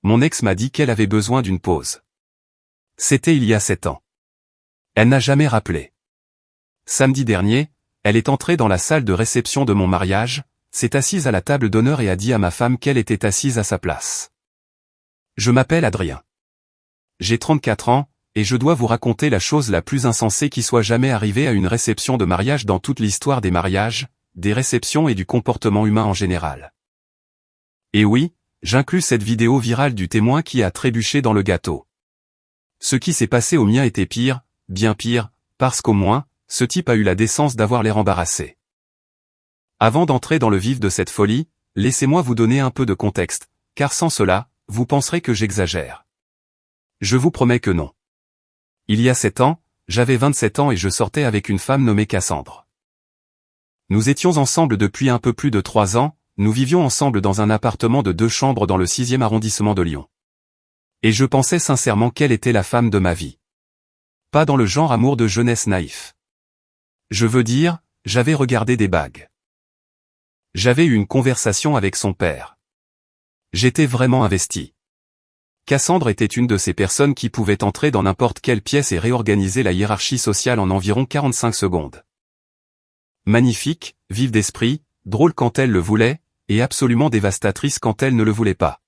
mon ex m'a dit qu'elle avait besoin d'une pause. C'était il y a 7 ans. Elle n'a jamais rappelé. Samedi dernier, elle est entrée dans la salle de réception de mon mariage, s'est assise à la table d'honneur et a dit à ma femme qu'elle était assise à sa place. Je m'appelle Adrien. J'ai 34 ans, et je dois vous raconter la chose la plus insensée qui soit jamais arrivée à une réception de mariage dans toute l'histoire des mariages, des réceptions et du comportement humain en général. Et oui, j'inclus cette vidéo virale du témoin qui a trébuché dans le gâteau. Ce qui s'est passé au mien était pire, bien pire, parce qu'au moins, ce type a eu la décence d'avoir l'air embarrassé. Avant d'entrer dans le vif de cette folie, laissez-moi vous donner un peu de contexte, car sans cela, vous penserez que j'exagère. Je vous promets que non. Il y a 7 ans, j'avais 27 ans et je sortais avec une femme nommée Cassandre. Nous étions ensemble depuis un peu plus de 3 ans, nous vivions ensemble dans un appartement de 2 chambres dans le 6e arrondissement de Lyon. Et je pensais sincèrement qu'elle était la femme de ma vie. Pas dans le genre amour de jeunesse naïf. Je veux dire, j'avais regardé des bagues. J'avais eu une conversation avec son père. J'étais vraiment investi. Cassandre était une de ces personnes qui pouvaient entrer dans n'importe quelle pièce et réorganiser la hiérarchie sociale en environ 45 secondes. Magnifique, vive d'esprit, drôle quand elle le voulait, et absolument dévastatrice quand elle ne le voulait pas.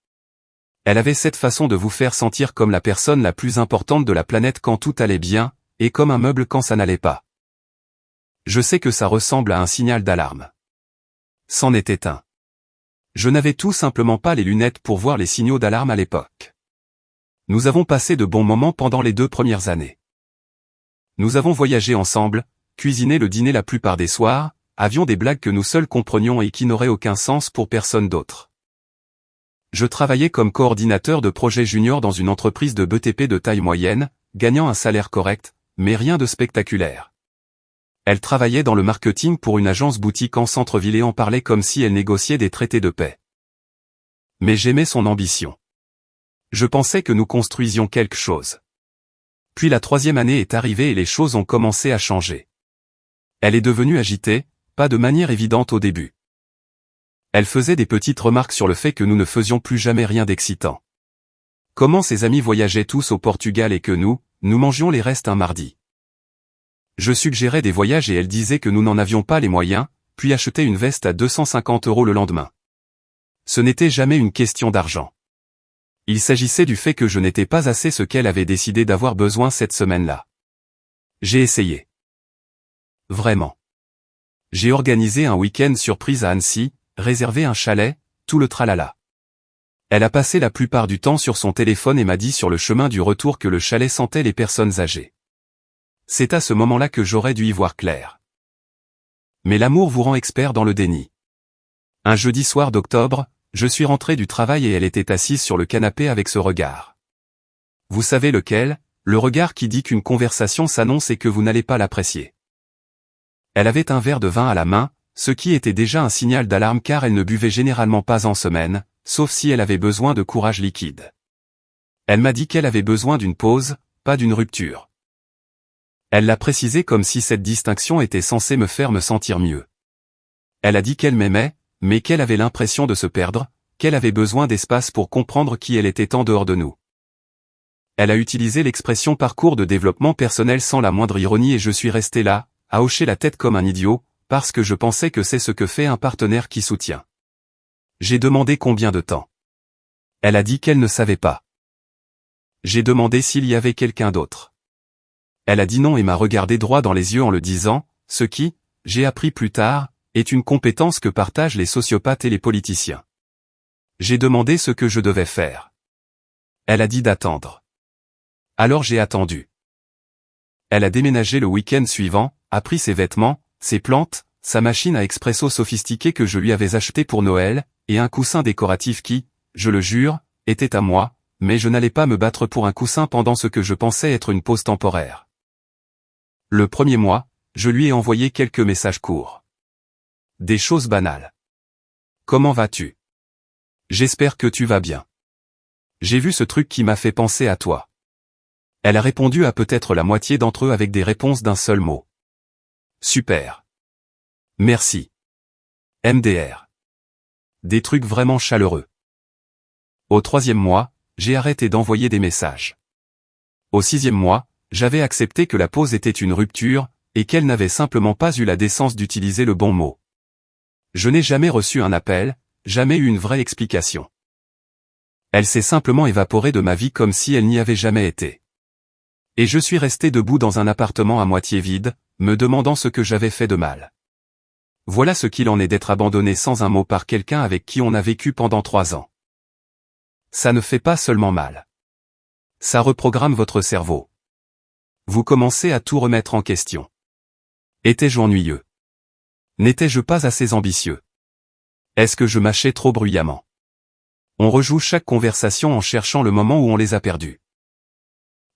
Elle avait cette façon de vous faire sentir comme la personne la plus importante de la planète quand tout allait bien, et comme un meuble quand ça n'allait pas. Je sais que ça ressemble à un signal d'alarme. C'en était un. Je n'avais tout simplement pas les lunettes pour voir les signaux d'alarme à l'époque. Nous avons passé de bons moments pendant les 2 premières années. Nous avons voyagé ensemble, cuisiné le dîner la plupart des soirs, avions des blagues que nous seuls comprenions et qui n'auraient aucun sens pour personne d'autre. Je travaillais comme coordinateur de projet junior dans une entreprise de BTP de taille moyenne, gagnant un salaire correct, mais rien de spectaculaire. Elle travaillait dans le marketing pour une agence boutique en centre-ville et en parlait comme si elle négociait des traités de paix. Mais j'aimais son ambition. Je pensais que nous construisions quelque chose. Puis la 3e année est arrivée et les choses ont commencé à changer. Elle est devenue agitée, pas de manière évidente au début. Elle faisait des petites remarques sur le fait que nous ne faisions plus jamais rien d'excitant. Comment ses amis voyageaient tous au Portugal et que nous mangions les restes un mardi. Je suggérais des voyages et elle disait que nous n'en avions pas les moyens, puis achetait une veste à 250 € le lendemain. Ce n'était jamais une question d'argent. Il s'agissait du fait que je n'étais pas assez ce qu'elle avait décidé d'avoir besoin cette semaine-là. J'ai essayé. Vraiment. J'ai organisé un week-end surprise à Annecy, réservé un chalet, tout le tralala. Elle a passé la plupart du temps sur son téléphone et m'a dit sur le chemin du retour que le chalet sentait les personnes âgées. C'est à ce moment-là que j'aurais dû y voir clair. Mais l'amour vous rend expert dans le déni. Un jeudi soir d'octobre, je suis rentré du travail et elle était assise sur le canapé avec ce regard. Vous savez lequel, le regard qui dit qu'une conversation s'annonce et que vous n'allez pas l'apprécier. Elle avait un verre de vin à la main, ce qui était déjà un signal d'alarme car elle ne buvait généralement pas en semaine, sauf si elle avait besoin de courage liquide. Elle m'a dit qu'elle avait besoin d'une pause, pas d'une rupture. Elle l'a précisé comme si cette distinction était censée me faire me sentir mieux. Elle a dit qu'elle m'aimait, mais qu'elle avait l'impression de se perdre, qu'elle avait besoin d'espace pour comprendre qui elle était en dehors de nous. Elle a utilisé l'expression parcours de développement personnel sans la moindre ironie et je suis resté là, à hocher la tête comme un idiot, parce que je pensais que c'est ce que fait un partenaire qui soutient. J'ai demandé combien de temps. Elle a dit qu'elle ne savait pas. J'ai demandé s'il y avait quelqu'un d'autre. Elle a dit non et m'a regardé droit dans les yeux en le disant, ce qui, j'ai appris plus tard, est une compétence que partagent les sociopathes et les politiciens. J'ai demandé ce que je devais faire. Elle a dit d'attendre. Alors j'ai attendu. Elle a déménagé le week-end suivant, a pris ses vêtements, ses plantes, sa machine à expresso sophistiquée que je lui avais achetée pour Noël, et un coussin décoratif qui, je le jure, était à moi, mais je n'allais pas me battre pour un coussin pendant ce que je pensais être une pause temporaire. Le premier mois, je lui ai envoyé quelques messages courts. Des choses banales. Comment vas-tu? J'espère que tu vas bien. J'ai vu ce truc qui m'a fait penser à toi. Elle a répondu à peut-être la moitié d'entre eux avec des réponses d'un seul mot. Super. Merci. MDR. Des trucs vraiment chaleureux. Au 3e mois, j'ai arrêté d'envoyer des messages. Au 6e mois, j'avais accepté que la pause était une rupture, et qu'elle n'avait simplement pas eu la décence d'utiliser le bon mot. Je n'ai jamais reçu un appel, jamais eu une vraie explication. Elle s'est simplement évaporée de ma vie comme si elle n'y avait jamais été. Et je suis resté debout dans un appartement à moitié vide, me demandant ce que j'avais fait de mal. Voilà ce qu'il en est d'être abandonné sans un mot par quelqu'un avec qui on a vécu pendant 3 ans. Ça ne fait pas seulement mal. Ça reprogramme votre cerveau. Vous commencez à tout remettre en question. Étais-je ennuyeux? N'étais-je pas assez ambitieux? Est-ce que je mâchais trop bruyamment? On rejoue chaque conversation en cherchant le moment où on les a perdus.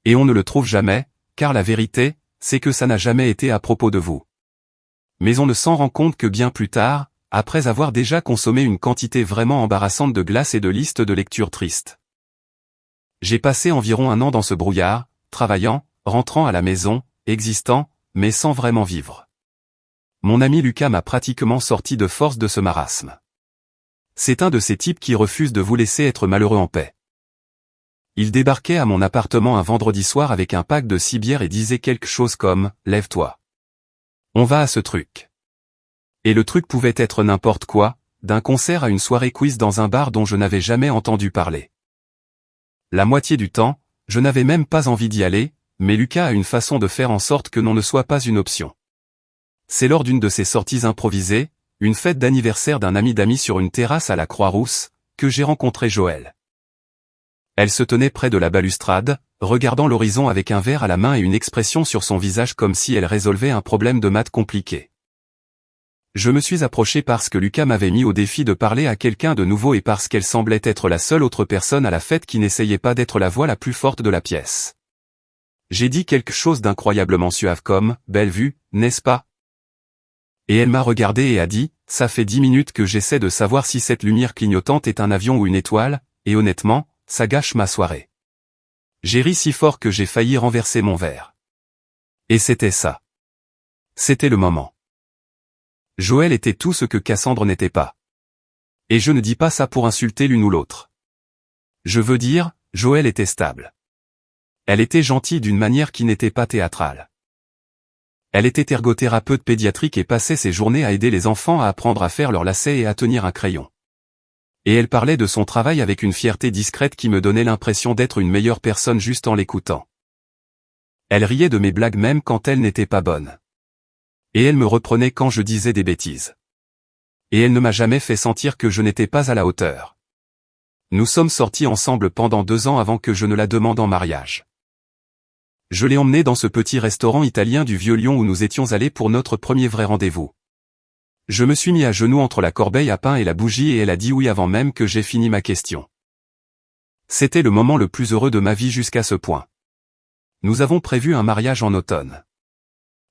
Et on ne le trouve jamais, car la vérité, c'est que ça n'a jamais été à propos de vous. Mais on ne s'en rend compte que bien plus tard, après avoir déjà consommé une quantité vraiment embarrassante de glace et de listes de lecture tristes. J'ai passé environ 1 an dans ce brouillard, travaillant, rentrant à la maison, existant, mais sans vraiment vivre. Mon ami Lucas m'a pratiquement sorti de force de ce marasme. C'est un de ces types qui refusent de vous laisser être malheureux en paix. Il débarquait à mon appartement un vendredi soir avec un pack de 6 bières et disait quelque chose comme « Lève-toi. On va à ce truc ». Et le truc pouvait être n'importe quoi, d'un concert à une soirée quiz dans un bar dont je n'avais jamais entendu parler. La moitié du temps, je n'avais même pas envie d'y aller, mais Lucas a une façon de faire en sorte que non ne soit pas une option. C'est lors d'une de ces sorties improvisées, une fête d'anniversaire d'un ami d'amis sur une terrasse à la Croix-Rousse, que j'ai rencontré Joëlle. Elle se tenait près de la balustrade, regardant l'horizon avec un verre à la main et une expression sur son visage comme si elle résolvait un problème de maths compliqué. Je me suis approché parce que Lucas m'avait mis au défi de parler à quelqu'un de nouveau et parce qu'elle semblait être la seule autre personne à la fête qui n'essayait pas d'être la voix la plus forte de la pièce. J'ai dit quelque chose d'incroyablement suave comme « Belle vue, n'est-ce pas ?» Et elle m'a regardé et a dit « Ça fait 10 minutes que j'essaie de savoir si cette lumière clignotante est un avion ou une étoile, et honnêtement, ça gâche ma soirée. » J'ai ri si fort que j'ai failli renverser mon verre. Et c'était ça. C'était le moment. Joëlle était tout ce que Cassandre n'était pas. Et je ne dis pas ça pour insulter l'une ou l'autre. Je veux dire, Joëlle était stable. Elle était gentille d'une manière qui n'était pas théâtrale. Elle était ergothérapeute pédiatrique et passait ses journées à aider les enfants à apprendre à faire leurs lacets et à tenir un crayon. Et elle parlait de son travail avec une fierté discrète qui me donnait l'impression d'être une meilleure personne juste en l'écoutant. Elle riait de mes blagues même quand elles n'étaient pas bonnes. Et elle me reprenait quand je disais des bêtises. Et elle ne m'a jamais fait sentir que je n'étais pas à la hauteur. Nous sommes sortis ensemble pendant 2 ans avant que je ne la demande en mariage. Je l'ai emmenée dans ce petit restaurant italien du Vieux-Lyon où nous étions allés pour notre premier vrai rendez-vous. Je me suis mis à genoux entre la corbeille à pain et la bougie et elle a dit oui avant même que j'aie fini ma question. C'était le moment le plus heureux de ma vie jusqu'à ce point. Nous avons prévu un mariage en automne.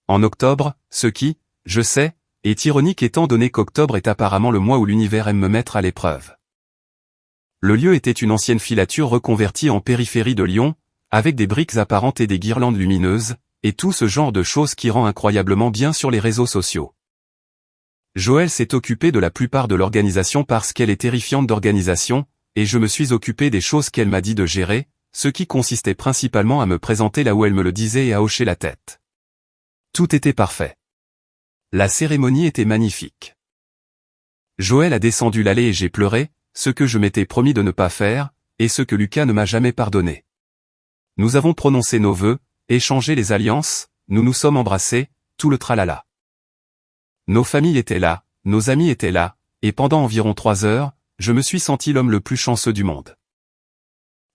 En octobre, ce qui, je sais, est ironique étant donné qu'octobre est apparemment le mois où l'univers aime me mettre à l'épreuve. Le lieu était une ancienne filature reconvertie en périphérie de Lyon, avec des briques apparentes et des guirlandes lumineuses, et tout ce genre de choses qui rend incroyablement bien sur les réseaux sociaux. Joëlle s'est occupée de la plupart de l'organisation parce qu'elle est terrifiante d'organisation, et je me suis occupé des choses qu'elle m'a dit de gérer, ce qui consistait principalement à me présenter là où elle me le disait et à hocher la tête. Tout était parfait. La cérémonie était magnifique. Joëlle a descendu l'allée et j'ai pleuré, ce que je m'étais promis de ne pas faire, et ce que Lucas ne m'a jamais pardonné. Nous avons prononcé nos vœux, échangé les alliances, nous nous sommes embrassés, tout le tralala. Nos familles étaient là, nos amis étaient là, et pendant environ 3 heures, je me suis senti l'homme le plus chanceux du monde.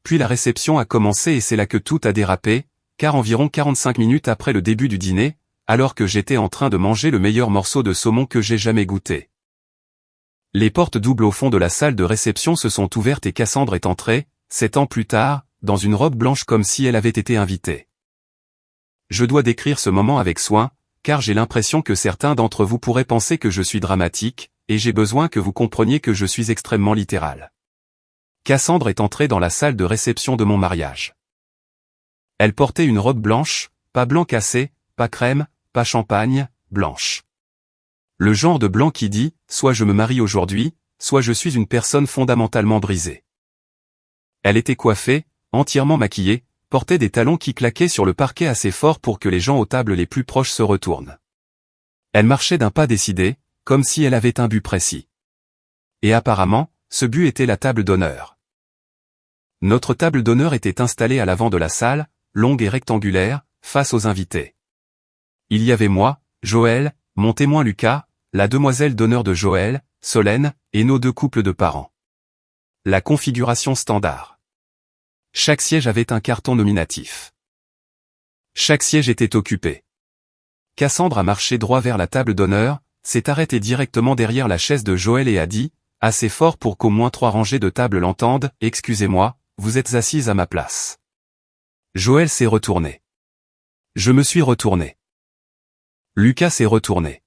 Puis la réception a commencé et c'est là que tout a dérapé, car environ 45 minutes après le début du dîner, alors que j'étais en train de manger le meilleur morceau de saumon que j'ai jamais goûté. Les portes doubles au fond de la salle de réception se sont ouvertes et Cassandre est entrée, 7 ans plus tard, dans une robe blanche comme si elle avait été invitée. Je dois décrire ce moment avec soin, car j'ai l'impression que certains d'entre vous pourraient penser que je suis dramatique, et j'ai besoin que vous compreniez que je suis extrêmement littéral. Cassandre est entrée dans la salle de réception de mon mariage. Elle portait une robe blanche, pas blanc cassé, pas crème, pas champagne, blanche. Le genre de blanc qui dit, soit je me marie aujourd'hui, soit je suis une personne fondamentalement brisée. Elle était coiffée, entièrement maquillée, portait des talons qui claquaient sur le parquet assez fort pour que les gens aux tables les plus proches se retournent. Elle marchait d'un pas décidé, comme si elle avait un but précis. Et apparemment, ce but était la table d'honneur. Notre table d'honneur était installée à l'avant de la salle, longue et rectangulaire, face aux invités. Il y avait moi, Joël, mon témoin Lucas, la demoiselle d'honneur de Joël, Solène, et nos 2 couples de parents. La configuration standard. Chaque siège avait un carton nominatif. Chaque siège était occupé. Cassandre a marché droit vers la table d'honneur, s'est arrêtée directement derrière la chaise de Joël et a dit, assez fort pour qu'au moins 3 rangées de tables l'entendent, « Excusez-moi, vous êtes assise à ma place. » Joël s'est retourné. Je me suis retourné. Lucas s'est retourné.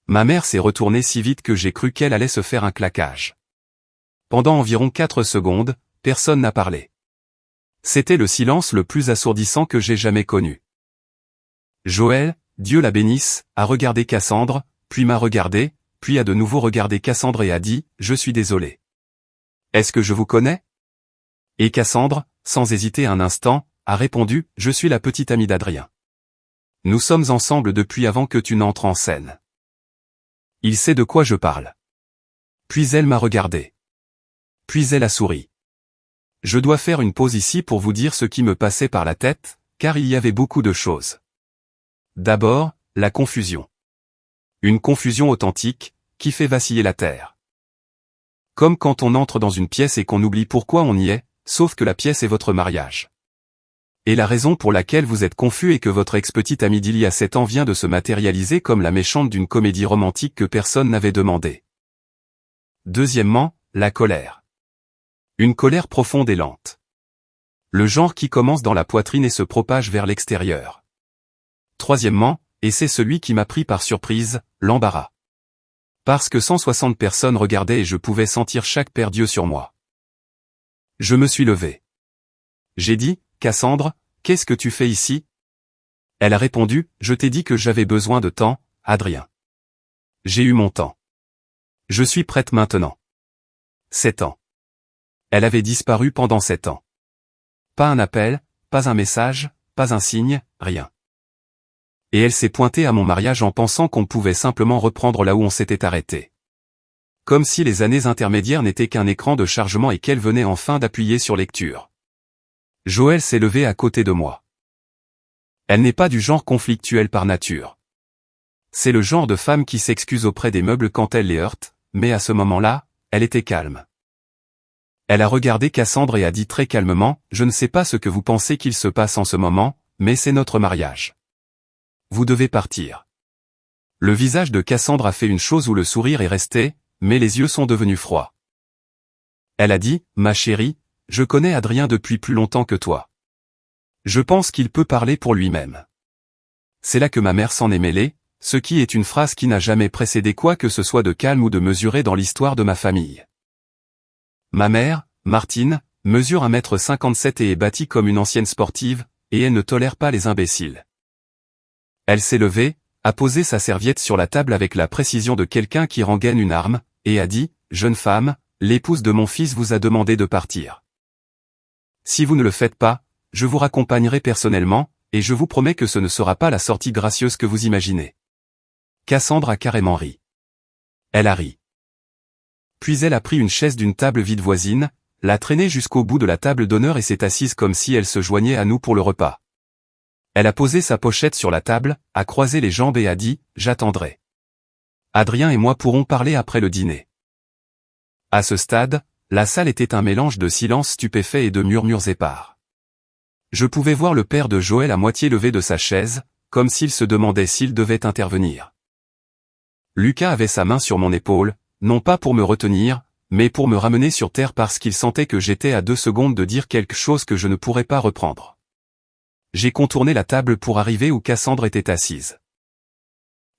Ma mère s'est retournée si vite que j'ai cru qu'elle allait se faire un claquage. Pendant environ 4 secondes, personne n'a parlé. C'était le silence le plus assourdissant que j'ai jamais connu. Joël, Dieu la bénisse, a regardé Cassandre, puis m'a regardé, puis a de nouveau regardé Cassandre et a dit, « Je suis désolé. Est-ce que je vous connais ?» Et Cassandre, sans hésiter un instant, a répondu, « Je suis la petite amie d'Adrien. Nous sommes ensemble depuis avant que tu n'entres en scène. » Il sait de quoi je parle. Puis elle m'a regardé. Puis elle a souri. Je dois faire une pause ici pour vous dire ce qui me passait par la tête, car il y avait beaucoup de choses. D'abord, la confusion. Une confusion authentique, qui fait vaciller la terre. Comme quand on entre dans une pièce et qu'on oublie pourquoi on y est, sauf que la pièce est votre mariage. Et la raison pour laquelle vous êtes confus est que votre ex-petite amie d'il y a 7 ans vient de se matérialiser comme la méchante d'une comédie romantique que personne n'avait demandé. Deuxièmement, la colère. Une colère profonde et lente. Le genre qui commence dans la poitrine et se propage vers l'extérieur. Troisièmement, et c'est celui qui m'a pris par surprise, l'embarras. Parce que 160 personnes regardaient et je pouvais sentir chaque paire d'yeux sur moi. Je me suis levé. J'ai dit, « Cassandre, qu'est-ce que tu fais ici ?» Elle a répondu, « Je t'ai dit que j'avais besoin de temps, Adrien. J'ai eu mon temps. Je suis prête maintenant. 7 ans. » Elle avait disparu pendant 7 ans. Pas un appel, pas un message, pas un signe, rien. Et elle s'est pointée à mon mariage en pensant qu'on pouvait simplement reprendre là où on s'était arrêté. Comme si les années intermédiaires n'étaient qu'un écran de chargement et qu'elle venait enfin d'appuyer sur lecture. Joël s'est levé à côté de moi. Elle n'est pas du genre conflictuel par nature. C'est le genre de femme qui s'excuse auprès des meubles quand elle les heurte, mais à ce moment-là, elle était calme. Elle a regardé Cassandre et a dit très calmement, « Je ne sais pas ce que vous pensez qu'il se passe en ce moment, mais c'est notre mariage. Vous devez partir. » Le visage de Cassandre a fait une chose où le sourire est resté, mais les yeux sont devenus froids. Elle a dit, « Ma chérie, je connais Adrien depuis plus longtemps que toi. Je pense qu'il peut parler pour lui-même. » C'est là que ma mère s'en est mêlée, ce qui est une phrase qui n'a jamais précédé quoi que ce soit de calme ou de mesuré dans l'histoire de ma famille. Ma mère, Martine, mesure 1,57 m et est bâtie comme une ancienne sportive, et elle ne tolère pas les imbéciles. Elle s'est levée, a posé sa serviette sur la table avec la précision de quelqu'un qui rengaine une arme, et a dit, « Jeune femme, l'épouse de mon fils vous a demandé de partir. Si vous ne le faites pas, je vous raccompagnerai personnellement, et je vous promets que ce ne sera pas la sortie gracieuse que vous imaginez. » Cassandre a carrément ri. Elle a ri. Puis elle a pris une chaise d'une table vide voisine, l'a traînée jusqu'au bout de la table d'honneur et s'est assise comme si elle se joignait à nous pour le repas. Elle a posé sa pochette sur la table, a croisé les jambes et a dit, « J'attendrai. Adrien et moi pourrons parler après le dîner. » À ce stade, la salle était un mélange de silence stupéfait et de murmures épars. Je pouvais voir le père de Joël à moitié levé de sa chaise, comme s'il se demandait s'il devait intervenir. Lucas avait sa main sur mon épaule, non pas pour me retenir, mais pour me ramener sur terre parce qu'il sentait que j'étais à 2 secondes de dire quelque chose que je ne pourrais pas reprendre. J'ai contourné la table pour arriver où Cassandre était assise.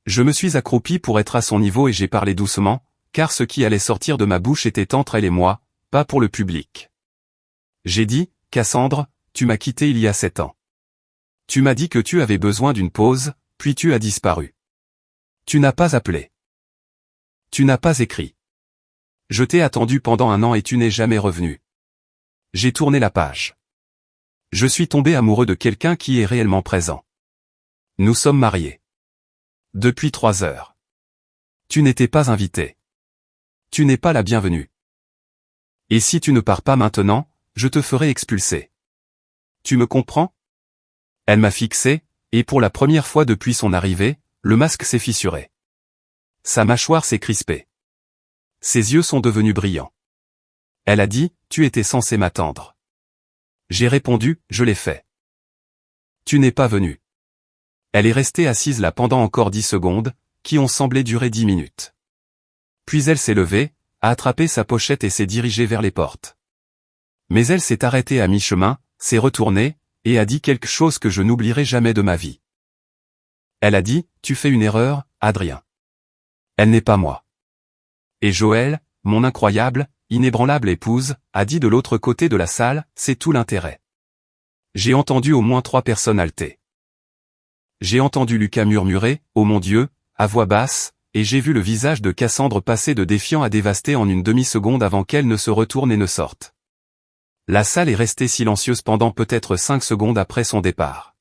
Je me suis accroupi pour être à son niveau et j'ai parlé doucement, car ce qui allait sortir de ma bouche était entre elle et moi, pas pour le public. J'ai dit, « Cassandre, tu m'as quitté il y a 7 ans. Tu m'as dit que tu avais besoin d'une pause, puis tu as disparu. Tu n'as pas appelé. Tu n'as pas écrit. Je t'ai attendu pendant 1 an et tu n'es jamais revenu. J'ai tourné la page. Je suis tombé amoureux de quelqu'un qui est réellement présent. Nous sommes mariés. Depuis 3 heures. Tu n'étais pas invité. Tu n'es pas la bienvenue. Et si tu ne pars pas maintenant, je te ferai expulser. Tu me comprends? Elle m'a fixé, et pour la première fois depuis son arrivée, le masque s'est fissuré. Sa mâchoire s'est crispée. Ses yeux sont devenus brillants. Elle a dit, tu étais censé m'attendre. J'ai répondu, je l'ai fait. Tu n'es pas venu. Elle est restée assise là pendant encore 10 secondes, qui ont semblé durer 10 minutes. Puis elle s'est levée, a attrapé sa pochette et s'est dirigée vers les portes. Mais elle s'est arrêtée à mi-chemin, s'est retournée, et a dit quelque chose que je n'oublierai jamais de ma vie. Elle a dit, tu fais une erreur, Adrien. Elle n'est pas moi. Et Joël, mon incroyable, inébranlable épouse, a dit de l'autre côté de la salle, c'est tout l'intérêt. J'ai entendu au moins 3 personnes halter. J'ai entendu Lucas murmurer, oh mon Dieu, à voix basse, et j'ai vu le visage de Cassandre passer de défiant à dévasté en une demi-seconde avant qu'elle ne se retourne et ne sorte. La salle est restée silencieuse pendant peut-être 5 secondes après son départ.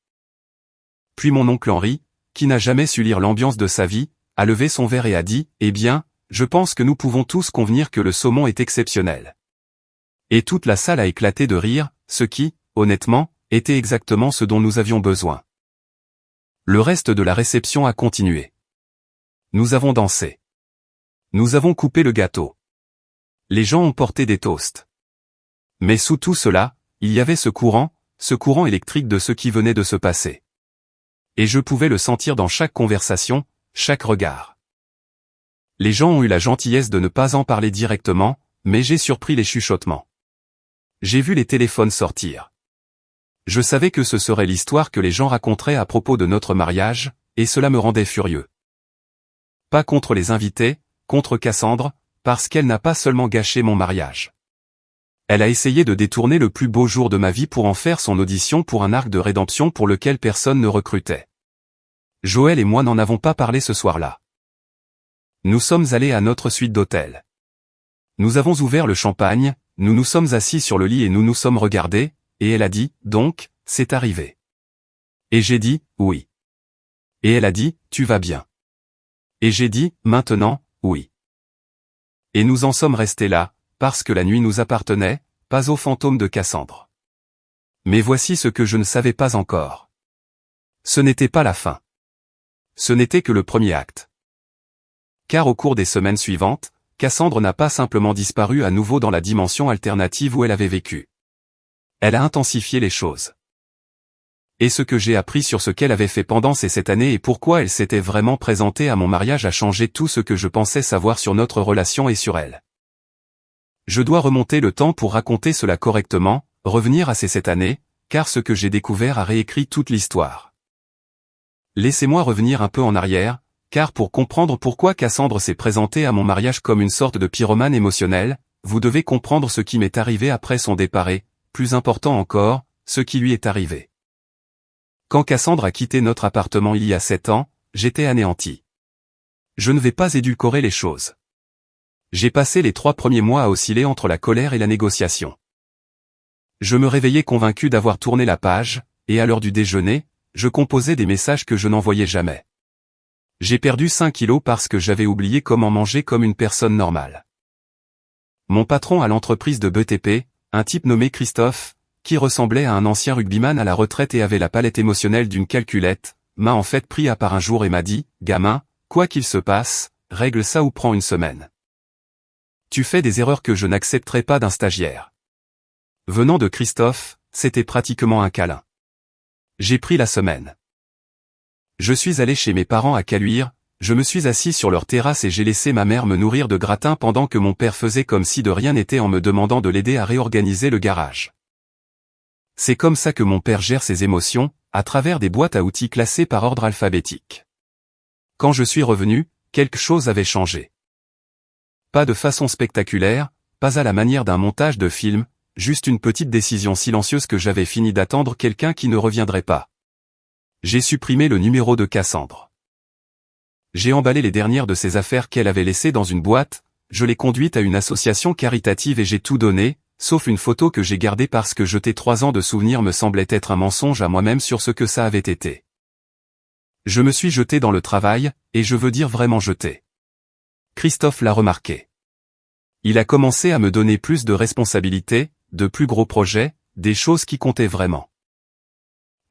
Puis mon oncle Henri, qui n'a jamais su lire l'ambiance de sa vie, a levé son verre et a dit, eh bien, je pense que nous pouvons tous convenir que le saumon est exceptionnel. Et toute la salle a éclaté de rire, ce qui, honnêtement, était exactement ce dont nous avions besoin. Le reste de la réception a continué. Nous avons dansé. Nous avons coupé le gâteau. Les gens ont porté des toasts. Mais sous tout cela, il y avait ce courant électrique de ce qui venait de se passer. Et je pouvais le sentir dans chaque conversation, chaque regard. Les gens ont eu la gentillesse de ne pas en parler directement, mais j'ai surpris les chuchotements. J'ai vu les téléphones sortir. Je savais que ce serait l'histoire que les gens raconteraient à propos de notre mariage, et cela me rendait furieux. Pas contre les invités, contre Cassandre, parce qu'elle n'a pas seulement gâché mon mariage. Elle a essayé de détourner le plus beau jour de ma vie pour en faire son audition pour un arc de rédemption pour lequel personne ne recrutait. Joël et moi n'en avons pas parlé ce soir-là. Nous sommes allés à notre suite d'hôtel. Nous avons ouvert le champagne, nous nous sommes assis sur le lit et nous nous sommes regardés, et elle a dit, donc, c'est arrivé. Et j'ai dit, oui. Et elle a dit, tu vas bien. Et j'ai dit, maintenant, oui. Et nous en sommes restés là, parce que la nuit nous appartenait, pas au fantôme de Cassandre. Mais voici ce que je ne savais pas encore. Ce n'était pas la fin. Ce n'était que le premier acte. Car au cours des semaines suivantes, Cassandre n'a pas simplement disparu à nouveau dans la dimension alternative où elle avait vécu. Elle a intensifié les choses. Et ce que j'ai appris sur ce qu'elle avait fait pendant ces 7 années et pourquoi elle s'était vraiment présentée à mon mariage a changé tout ce que je pensais savoir sur notre relation et sur elle. Je dois remonter le temps pour raconter cela correctement, revenir à ces 7 années, car ce que j'ai découvert a réécrit toute l'histoire. Laissez-moi revenir un peu en arrière, car pour comprendre pourquoi Cassandre s'est présentée à mon mariage comme une sorte de pyromane émotionnel, vous devez comprendre ce qui m'est arrivé après son départ et, plus important encore, ce qui lui est arrivé. Quand Cassandre a quitté notre appartement il y a 7 ans, j'étais anéanti. Je ne vais pas édulcorer les choses. J'ai passé les 3 premiers mois à osciller entre la colère et la négociation. Je me réveillais convaincu d'avoir tourné la page, et à l'heure du déjeuner, je composais des messages que je n'envoyais jamais. J'ai perdu 5 kilos parce que j'avais oublié comment manger comme une personne normale. Mon patron à l'entreprise de BTP, un type nommé Christophe, qui ressemblait à un ancien rugbyman à la retraite et avait la palette émotionnelle d'une calculette, m'a en fait pris à part un jour et m'a dit, gamin, quoi qu'il se passe, règle ça ou prends une semaine. Tu fais des erreurs que je n'accepterai pas d'un stagiaire. Venant de Christophe, c'était pratiquement un câlin. J'ai pris la semaine. Je suis allé chez mes parents à Caluire, je me suis assis sur leur terrasse et j'ai laissé ma mère me nourrir de gratin pendant que mon père faisait comme si de rien n'était en me demandant de l'aider à réorganiser le garage. C'est comme ça que mon père gère ses émotions, à travers des boîtes à outils classées par ordre alphabétique. Quand je suis revenu, quelque chose avait changé. Pas de façon spectaculaire, pas à la manière d'un montage de film, juste une petite décision silencieuse que j'avais fini d'attendre quelqu'un qui ne reviendrait pas. J'ai supprimé le numéro de Cassandre. J'ai emballé les dernières de ses affaires qu'elle avait laissées dans une boîte, je l'ai conduite à une association caritative et j'ai tout donné, sauf une photo que j'ai gardée parce que jeter 3 ans de souvenirs me semblait être un mensonge à moi-même sur ce que ça avait été. Je me suis jeté dans le travail, et je veux dire vraiment jeté. Christophe l'a remarqué. Il a commencé à me donner plus de responsabilités, de plus gros projets, des choses qui comptaient vraiment.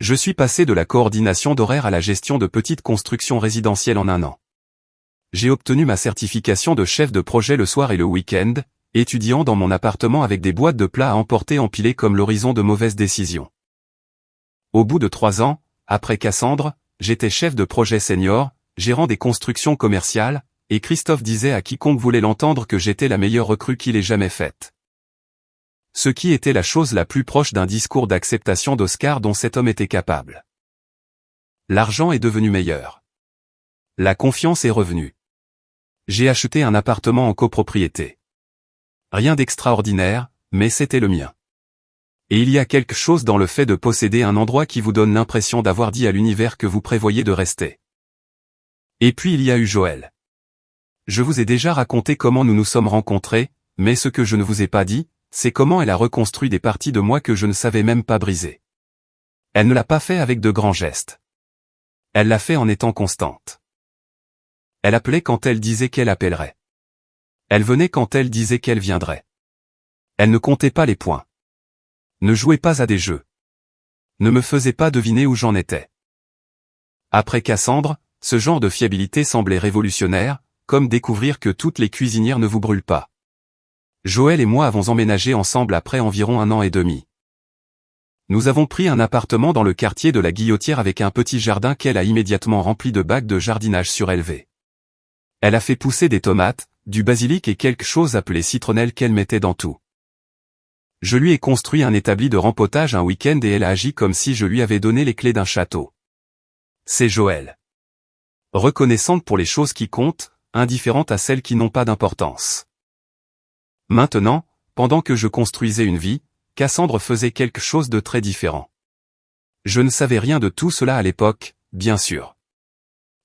Je suis passé de la coordination d'horaires à la gestion de petites constructions résidentielles en 1 an. J'ai obtenu ma certification de chef de projet le soir et le week-end, étudiant dans mon appartement avec des boîtes de plats à emporter empilées comme l'horizon de mauvaises décisions. Au bout de 3 ans, après Cassandre, j'étais chef de projet senior, gérant des constructions commerciales, et Christophe disait à quiconque voulait l'entendre que j'étais la meilleure recrue qu'il ait jamais faite. Ce qui était la chose la plus proche d'un discours d'acceptation d'Oscar dont cet homme était capable. L'argent est devenu meilleur. La confiance est revenue. J'ai acheté un appartement en copropriété. Rien d'extraordinaire, mais c'était le mien. Et il y a quelque chose dans le fait de posséder un endroit qui vous donne l'impression d'avoir dit à l'univers que vous prévoyez de rester. Et puis il y a eu Joëlle. Je vous ai déjà raconté comment nous nous sommes rencontrés, mais ce que je ne vous ai pas dit, c'est comment elle a reconstruit des parties de moi que je ne savais même pas briser. Elle ne l'a pas fait avec de grands gestes. Elle l'a fait en étant constante. Elle appelait quand elle disait qu'elle appellerait. Elle venait quand elle disait qu'elle viendrait. Elle ne comptait pas les points. Ne jouait pas à des jeux. Ne me faisait pas deviner où j'en étais. Après Cassandre, ce genre de fiabilité semblait révolutionnaire, comme découvrir que toutes les cuisinières ne vous brûlent pas. Joëlle et moi avons emménagé ensemble après environ 1 an et demi. Nous avons pris un appartement dans le quartier de la Guillotière avec un petit jardin qu'elle a immédiatement rempli de bacs de jardinage surélevés. Elle a fait pousser des tomates, du basilic et quelque chose appelé citronnelle qu'elle mettait dans tout. Je lui ai construit un établi de rempotage un week-end et elle a agi comme si je lui avais donné les clés d'un château. C'est Joëlle. Reconnaissante pour les choses qui comptent, indifférente à celles qui n'ont pas d'importance. Maintenant, pendant que je construisais une vie, Cassandre faisait quelque chose de très différent. Je ne savais rien de tout cela à l'époque, bien sûr.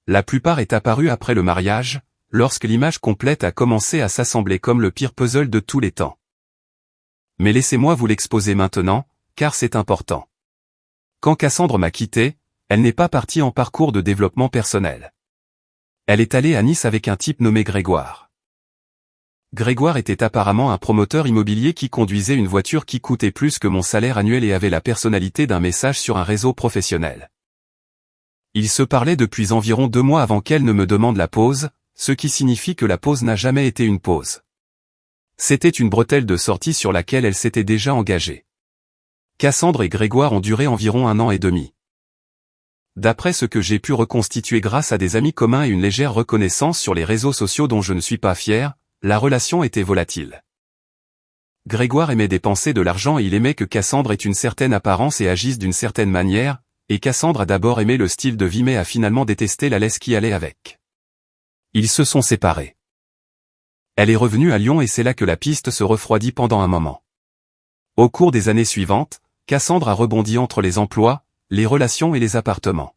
La plupart est apparue après le mariage, lorsque l'image complète a commencé à s'assembler comme le pire puzzle de tous les temps. Mais laissez-moi vous l'exposer maintenant, car c'est important. Quand Cassandre m'a quitté, elle n'est pas partie en parcours de développement personnel. Elle est allée à Nice avec un type nommé Grégoire. Grégoire était apparemment un promoteur immobilier qui conduisait une voiture qui coûtait plus que mon salaire annuel et avait la personnalité d'un message sur un réseau professionnel. Ils se parlaient depuis environ 2 mois avant qu'elle ne me demande la pause, ce qui signifie que la pause n'a jamais été une pause. C'était une bretelle de sortie sur laquelle elle s'était déjà engagée. Cassandre et Grégoire ont duré environ 1 an et demi. D'après ce que j'ai pu reconstituer grâce à des amis communs et une légère reconnaissance sur les réseaux sociaux dont je ne suis pas fier, la relation était volatile. Grégoire aimait dépenser de l'argent et il aimait que Cassandre ait une certaine apparence et agisse d'une certaine manière, et Cassandre a d'abord aimé le style de vie mais a finalement détesté la laisse qui allait avec. Ils se sont séparés. Elle est revenue à Lyon et c'est là que la piste se refroidit pendant un moment. Au cours des années suivantes, Cassandre a rebondi entre les emplois, les relations et les appartements.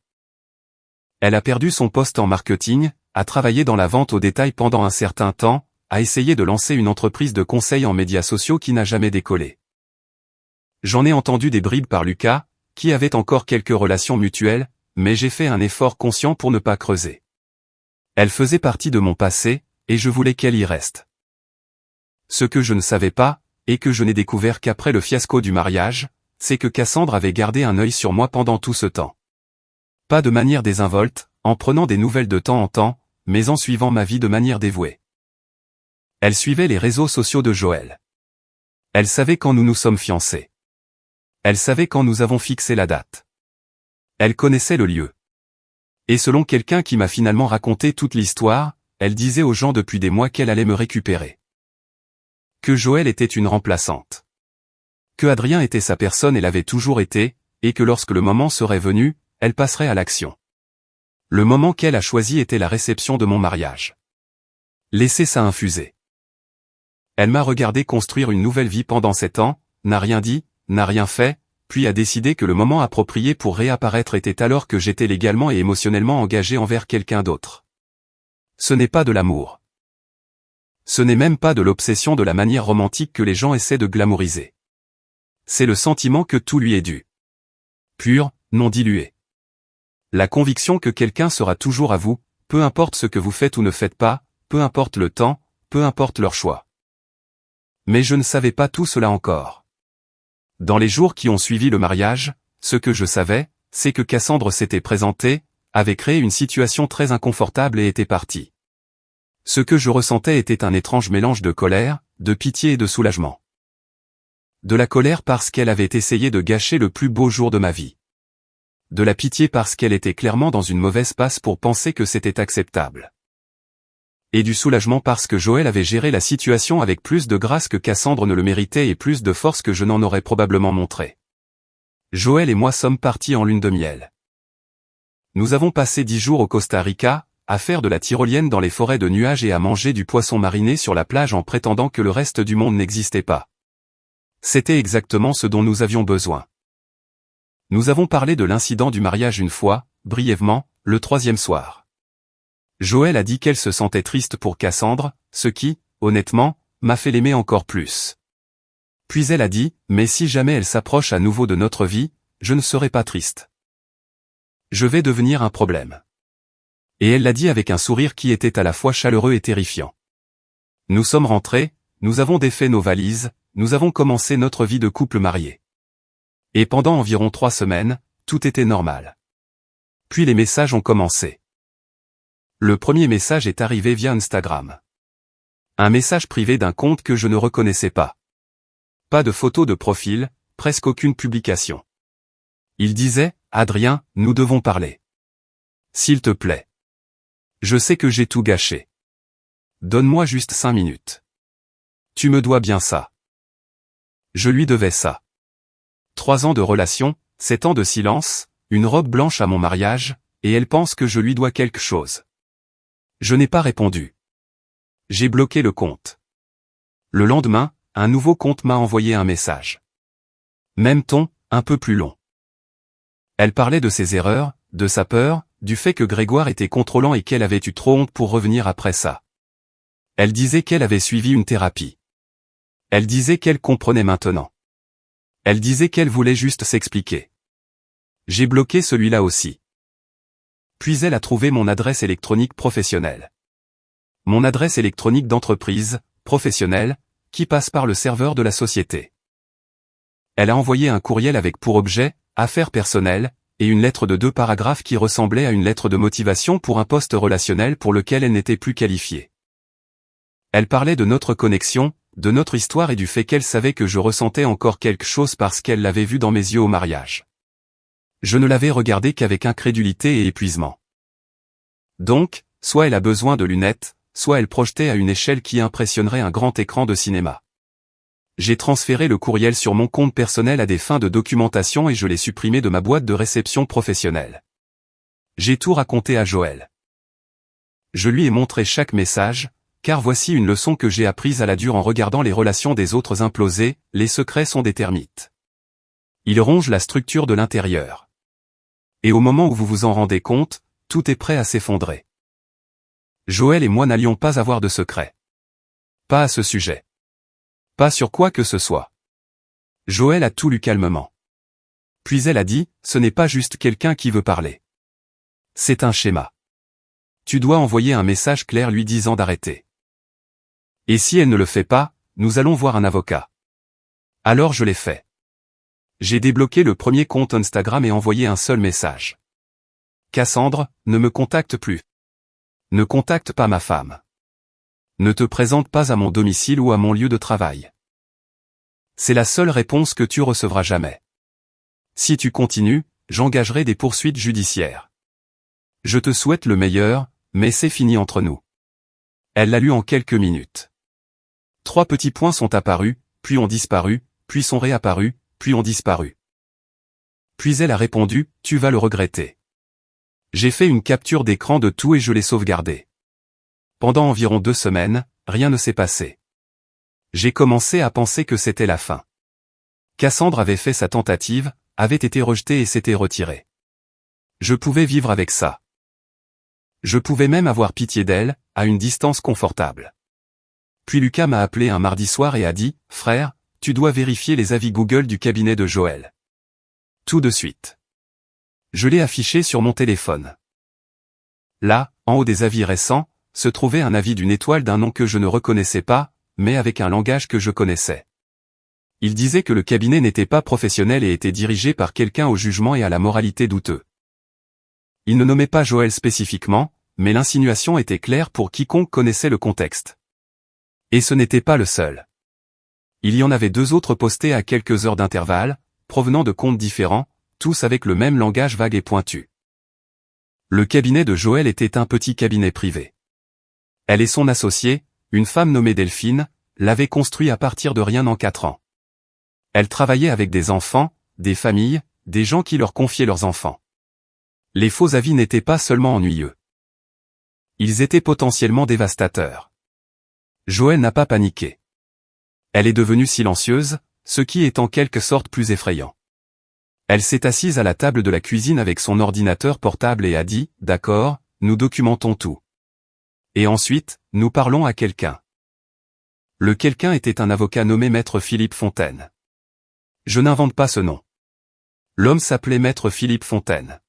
Elle a perdu son poste en marketing, a travaillé dans la vente au détail pendant un certain temps, a essayé de lancer une entreprise de conseil en médias sociaux qui n'a jamais décollé. J'en ai entendu des bribes par Lucas, qui avait encore quelques relations mutuelles, mais j'ai fait un effort conscient pour ne pas creuser. Elle faisait partie de mon passé, et je voulais qu'elle y reste. Ce que je ne savais pas, et que je n'ai découvert qu'après le fiasco du mariage, c'est que Cassandre avait gardé un œil sur moi pendant tout ce temps. Pas de manière désinvolte, en prenant des nouvelles de temps en temps, mais en suivant ma vie de manière dévouée. Elle suivait les réseaux sociaux de Joëlle. Elle savait quand nous nous sommes fiancés. Elle savait quand nous avons fixé la date. Elle connaissait le lieu. Et selon quelqu'un qui m'a finalement raconté toute l'histoire, elle disait aux gens depuis des mois qu'elle allait me récupérer. Que Joëlle était une remplaçante. Que Adrien était sa personne et l'avait toujours été, et que lorsque le moment serait venu, elle passerait à l'action. Le moment qu'elle a choisi était la réception de mon mariage. Laissez ça infuser. Elle m'a regardé construire une nouvelle vie pendant 7 ans, n'a rien dit, n'a rien fait, puis a décidé que le moment approprié pour réapparaître était alors que j'étais légalement et émotionnellement engagé envers quelqu'un d'autre. Ce n'est pas de l'amour. Ce n'est même pas de l'obsession de la manière romantique que les gens essaient de glamouriser. C'est le sentiment que tout lui est dû. Pur, non dilué. La conviction que quelqu'un sera toujours à vous, peu importe ce que vous faites ou ne faites pas, peu importe le temps, peu importe leur choix. Mais je ne savais pas tout cela encore. Dans les jours qui ont suivi le mariage, ce que je savais, c'est que Cassandre s'était présentée, avait créé une situation très inconfortable et était partie. Ce que je ressentais était un étrange mélange de colère, de pitié et de soulagement. De la colère parce qu'elle avait essayé de gâcher le plus beau jour de ma vie. De la pitié parce qu'elle était clairement dans une mauvaise passe pour penser que c'était acceptable. Et du soulagement parce que Joël avait géré la situation avec plus de grâce que Cassandre ne le méritait et plus de force que je n'en aurais probablement montré. Joël et moi sommes partis en lune de miel. Nous avons passé 10 jours au Costa Rica, à faire de la tyrolienne dans les forêts de nuages et à manger du poisson mariné sur la plage en prétendant que le reste du monde n'existait pas. C'était exactement ce dont nous avions besoin. Nous avons parlé de l'incident du mariage une fois, brièvement, le 3e soir. Joël a dit qu'elle se sentait triste pour Cassandre, ce qui, honnêtement, m'a fait l'aimer encore plus. Puis elle a dit, mais si jamais elle s'approche à nouveau de notre vie, je ne serai pas triste. Je vais devenir un problème. Et elle l'a dit avec un sourire qui était à la fois chaleureux et terrifiant. Nous sommes rentrés, nous avons défait nos valises, nous avons commencé notre vie de couple marié. Et pendant environ 3 semaines, tout était normal. Puis les messages ont commencé. Le premier message est arrivé via Instagram. Un message privé d'un compte que je ne reconnaissais pas. Pas de photo de profil, presque aucune publication. Il disait, « Adrien, nous devons parler. S'il te plaît. Je sais que j'ai tout gâché. Donne-moi juste 5 minutes. Tu me dois bien ça. » Je lui devais ça. 3 ans de relation, 7 ans de silence, une robe blanche à mon mariage, et elle pense que je lui dois quelque chose. Je n'ai pas répondu. J'ai bloqué le compte. Le lendemain, un nouveau compte m'a envoyé un message. Même ton, un peu plus long. Elle parlait de ses erreurs, de sa peur, du fait que Grégoire était contrôlant et qu'elle avait eu trop honte pour revenir après ça. Elle disait qu'elle avait suivi une thérapie. Elle disait qu'elle comprenait maintenant. Elle disait qu'elle voulait juste s'expliquer. J'ai bloqué celui-là aussi. Puis elle a trouvé mon adresse électronique professionnelle. Mon adresse électronique d'entreprise, professionnelle, qui passe par le serveur de la société. Elle a envoyé un courriel avec pour objet, affaires personnelles, et une lettre de 2 paragraphes qui ressemblait à une lettre de motivation pour un poste relationnel pour lequel elle n'était plus qualifiée. Elle parlait de notre connexion, de notre histoire et du fait qu'elle savait que je ressentais encore quelque chose parce qu'elle l'avait vu dans mes yeux au mariage. Je ne l'avais regardé qu'avec incrédulité et épuisement. Donc, soit elle a besoin de lunettes, soit elle projetait à une échelle qui impressionnerait un grand écran de cinéma. J'ai transféré le courriel sur mon compte personnel à des fins de documentation et je l'ai supprimé de ma boîte de réception professionnelle. J'ai tout raconté à Joël. Je lui ai montré chaque message, car voici une leçon que j'ai apprise à la dure en regardant les relations des autres imploser, les secrets sont des termites. Ils rongent la structure de l'intérieur. Et au moment où vous vous en rendez compte, tout est prêt à s'effondrer. Joël et moi n'allions pas avoir de secret. Pas à ce sujet. Pas sur quoi que ce soit. Joël a tout lu calmement. Puis elle a dit, ce n'est pas juste quelqu'un qui veut parler. C'est un schéma. Tu dois envoyer un message clair lui disant d'arrêter. Et si elle ne le fait pas, nous allons voir un avocat. Alors je l'ai fait. J'ai débloqué le premier compte Instagram et envoyé un seul message. Cassandre, ne me contacte plus. Ne contacte pas ma femme. Ne te présente pas à mon domicile ou à mon lieu de travail. C'est la seule réponse que tu recevras jamais. Si tu continues, j'engagerai des poursuites judiciaires. Je te souhaite le meilleur, mais c'est fini entre nous. Elle l'a lu en quelques minutes. 3 petits points sont apparus, puis ont disparu, puis sont réapparus, puis ont disparu. Puis elle a répondu, tu vas le regretter. J'ai fait une capture d'écran de tout et je l'ai sauvegardé. Pendant environ 2 semaines, rien ne s'est passé. J'ai commencé à penser que c'était la fin. Cassandre avait fait sa tentative, avait été rejetée et s'était retirée. Je pouvais vivre avec ça. Je pouvais même avoir pitié d'elle, à une distance confortable. puis Lucas m'a appelé un mardi soir et a dit « Frère, tu dois vérifier les avis Google du cabinet de Joël. » Tout de suite. Je l'ai affiché sur mon téléphone. Là, en haut des avis récents, se trouvait un avis d'une étoile d'un nom que je ne reconnaissais pas, mais avec un langage que je connaissais. Il disait que le cabinet n'était pas professionnel et était dirigé par quelqu'un au jugement et à la moralité douteux. Il ne nommait pas Joël spécifiquement, mais l'insinuation était claire pour quiconque connaissait le contexte. Et ce n'était pas le seul. Il y en avait 2 autres postés à quelques heures d'intervalle, provenant de comptes différents, tous avec le même langage vague et pointu. Le cabinet de Joël était un petit cabinet privé. Elle et son associée, une femme nommée Delphine, l'avaient construit à partir de rien en 4 ans. Elle travaillait avec des enfants, des familles, des gens qui leur confiaient leurs enfants. Les faux avis n'étaient pas seulement ennuyeux. Ils étaient potentiellement dévastateurs. Joël n'a pas paniqué. Elle est devenue silencieuse, ce qui est en quelque sorte plus effrayant. Elle s'est assise à la table de la cuisine avec son ordinateur portable et a dit « D'accord, nous documentons tout. Et ensuite, nous parlons à quelqu'un. » Le quelqu'un était un avocat nommé Maître Philippe Fontaine. Je n'invente pas ce nom. L'homme s'appelait Maître Philippe Fontaine.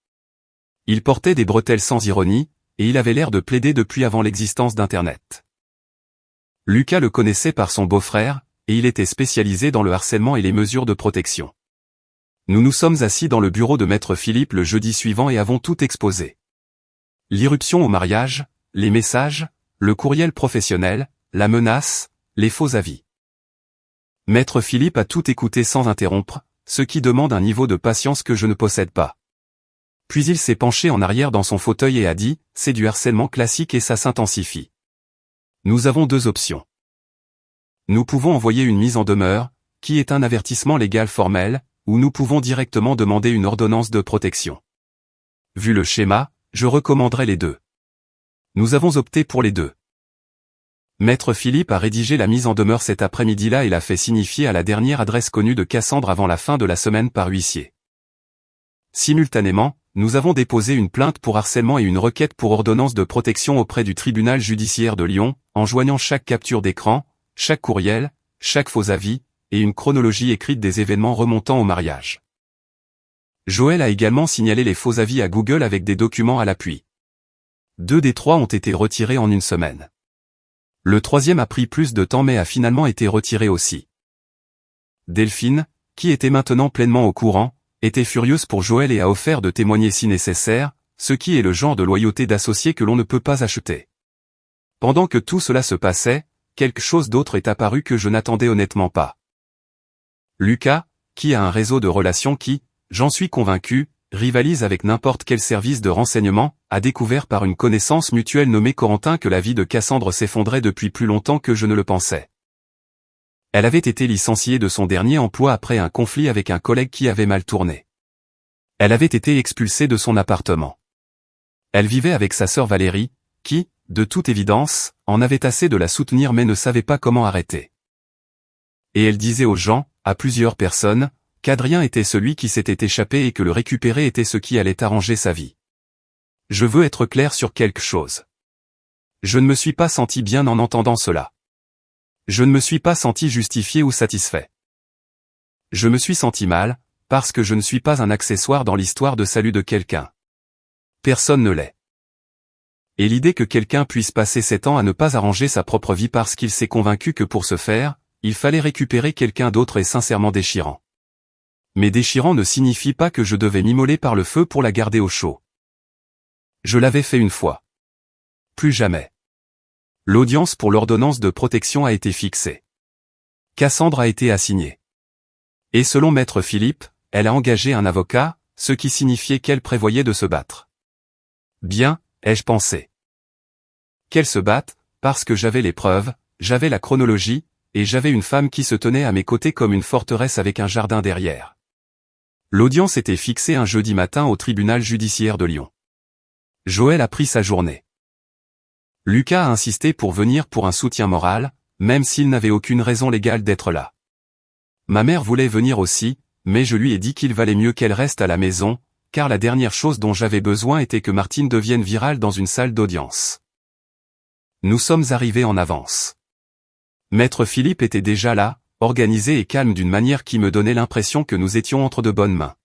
Il portait des bretelles sans ironie, et il avait l'air de plaider depuis avant l'existence d'Internet. Lucas le connaissait par son beau-frère, et il était spécialisé dans le harcèlement et les mesures de protection. Nous nous sommes assis dans le bureau de Maître Philippe le jeudi suivant et avons tout exposé. L'irruption au mariage, les messages, le courriel professionnel, la menace, les faux avis. Maître Philippe a tout écouté sans interrompre, ce qui demande un niveau de patience que je ne possède pas. Puis il s'est penché en arrière dans son fauteuil et a dit « C'est du harcèlement classique et ça s'intensifie. Nous avons 2 options. Nous pouvons envoyer une mise en demeure, qui est un avertissement légal formel, ou nous pouvons directement demander une ordonnance de protection. Vu le schéma, je recommanderais les 2. Nous avons opté pour les 2. Maître Philippe a rédigé la mise en demeure cet après-midi-là et l'a fait signifier à la dernière adresse connue de Cassandre avant la fin de la semaine par huissier. Simultanément, nous avons déposé une plainte pour harcèlement et une requête pour ordonnance de protection auprès du tribunal judiciaire de Lyon, en joignant chaque capture d'écran, chaque courriel, chaque faux avis, et une chronologie écrite des événements remontant au mariage. Joël a également signalé les faux avis à Google avec des documents à l'appui. 2 des 3 ont été retirés en une semaine. Le 3e a pris plus de temps mais a finalement été retiré aussi. Delphine, qui était maintenant pleinement au courant, était furieuse pour Joël et a offert de témoigner si nécessaire, ce qui est le genre de loyauté d'associé que l'on ne peut pas acheter. Pendant que tout cela se passait, quelque chose d'autre est apparu que je n'attendais honnêtement pas. Lucas, qui a un réseau de relations qui, j'en suis convaincu, rivalise avec n'importe quel service de renseignement, a découvert par une connaissance mutuelle nommée Corentin que la vie de Cassandre s'effondrait depuis plus longtemps que je ne le pensais. Elle avait été licenciée de son dernier emploi après un conflit avec un collègue qui avait mal tourné. Elle avait été expulsée de son appartement. Elle vivait avec sa sœur Valérie, qui, de toute évidence, en avait assez de la soutenir mais ne savait pas comment arrêter. Et elle disait aux gens, à plusieurs personnes, qu'Adrien était celui qui s'était échappé et que le récupérer était ce qui allait arranger sa vie. Je veux être clair sur quelque chose. Je ne me suis pas senti bien en entendant cela. Je ne me suis pas senti justifié ou satisfait. Je me suis senti mal, parce que je ne suis pas un accessoire dans l'histoire de salut de quelqu'un. Personne ne l'est. Et l'idée que quelqu'un puisse passer 7 ans à ne pas arranger sa propre vie parce qu'il s'est convaincu que pour ce faire, il fallait récupérer quelqu'un d'autre est sincèrement déchirant. Mais déchirant ne signifie pas que je devais m'immoler par le feu pour la garder au chaud. Je l'avais fait une fois. Plus jamais. L'audience pour l'ordonnance de protection a été fixée. Cassandre a été assignée. Et selon Maître Philippe, elle a engagé un avocat, ce qui signifiait qu'elle prévoyait de se battre. Bien, ai-je pensé. Qu'elle se batte, parce que j'avais les preuves, j'avais la chronologie, et j'avais une femme qui se tenait à mes côtés comme une forteresse avec un jardin derrière. L'audience était fixée un jeudi matin au tribunal judiciaire de Lyon. Joël a pris sa journée. Lucas a insisté pour venir pour un soutien moral, même s'il n'avait aucune raison légale d'être là. Ma mère voulait venir aussi, mais je lui ai dit qu'il valait mieux qu'elle reste à la maison, car la dernière chose dont j'avais besoin était que Martine devienne virale dans une salle d'audience. Nous sommes arrivés en avance. Maître Philippe était déjà là, organisé et calme d'une manière qui me donnait l'impression que nous étions entre de bonnes mains.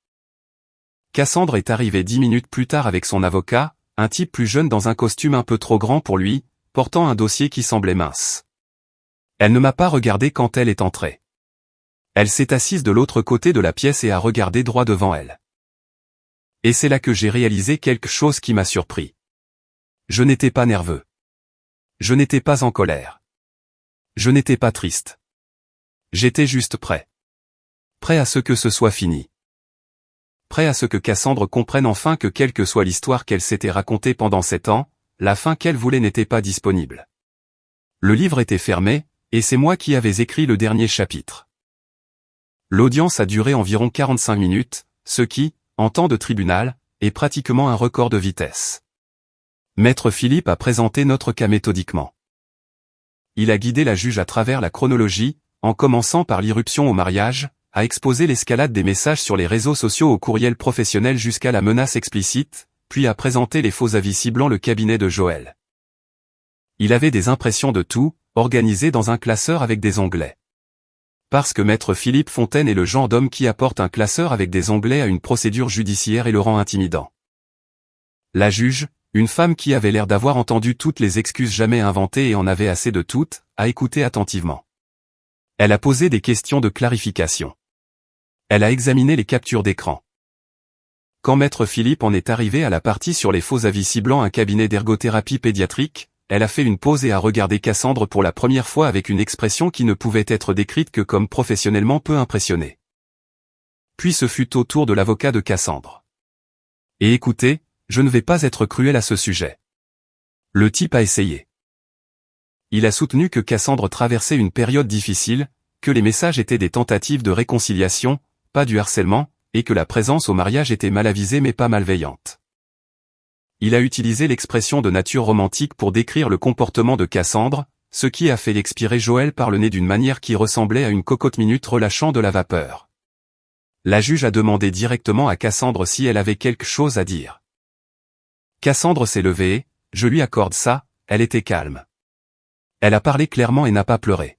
Cassandre est arrivée 10 minutes plus tard avec son avocat, un type plus jeune dans un costume un peu trop grand pour lui, portant un dossier qui semblait mince. Elle ne m'a pas regardé quand elle est entrée. Elle s'est assise de l'autre côté de la pièce et a regardé droit devant elle. Et c'est là que j'ai réalisé quelque chose qui m'a surpris. Je n'étais pas nerveux. Je n'étais pas en colère. Je n'étais pas triste. J'étais juste prêt. Prêt à ce que ce soit fini. Prêt à ce que Cassandre comprenne enfin que quelle que soit l'histoire qu'elle s'était racontée pendant 7 ans, la fin qu'elle voulait n'était pas disponible. Le livre était fermé, et c'est moi qui avais écrit le dernier chapitre. L'audience a duré environ 45 minutes, ce qui, en temps de tribunal, est pratiquement un record de vitesse. Maître Philippe a présenté notre cas méthodiquement. Il a guidé la juge à travers la chronologie, en commençant par l'irruption au mariage, a exposé l'escalade des messages sur les réseaux sociaux au courriel professionnel jusqu'à la menace explicite, puis a présenté les faux avis ciblant le cabinet de Joël. Il avait des impressions de tout, organisées dans un classeur avec des onglets. Parce que Maître Philippe Fontaine est le genre d'homme qui apporte un classeur avec des onglets à une procédure judiciaire et le rend intimidant. La juge, une femme qui avait l'air d'avoir entendu toutes les excuses jamais inventées et en avait assez de toutes, a écouté attentivement. Elle a posé des questions de clarification. Elle a examiné les captures d'écran. Quand Maître Philippe en est arrivé à la partie sur les faux avis ciblant un cabinet d'ergothérapie pédiatrique, elle a fait une pause et a regardé Cassandre pour la première fois avec une expression qui ne pouvait être décrite que comme professionnellement peu impressionnée. Puis ce fut au tour de l'avocat de Cassandre. Et écoutez, je ne vais pas être cruel à ce sujet. Le type a essayé. Il a soutenu que Cassandre traversait une période difficile, que les messages étaient des tentatives de réconciliation, pas du harcèlement, et que la présence au mariage était mal avisée mais pas malveillante. Il a utilisé l'expression de nature romantique pour décrire le comportement de Cassandre, ce qui a fait expirer Joël par le nez d'une manière qui ressemblait à une cocotte-minute relâchant de la vapeur. La juge a demandé directement à Cassandre si elle avait quelque chose à dire. Cassandre s'est levée, je lui accorde ça, elle était calme. Elle a parlé clairement et n'a pas pleuré.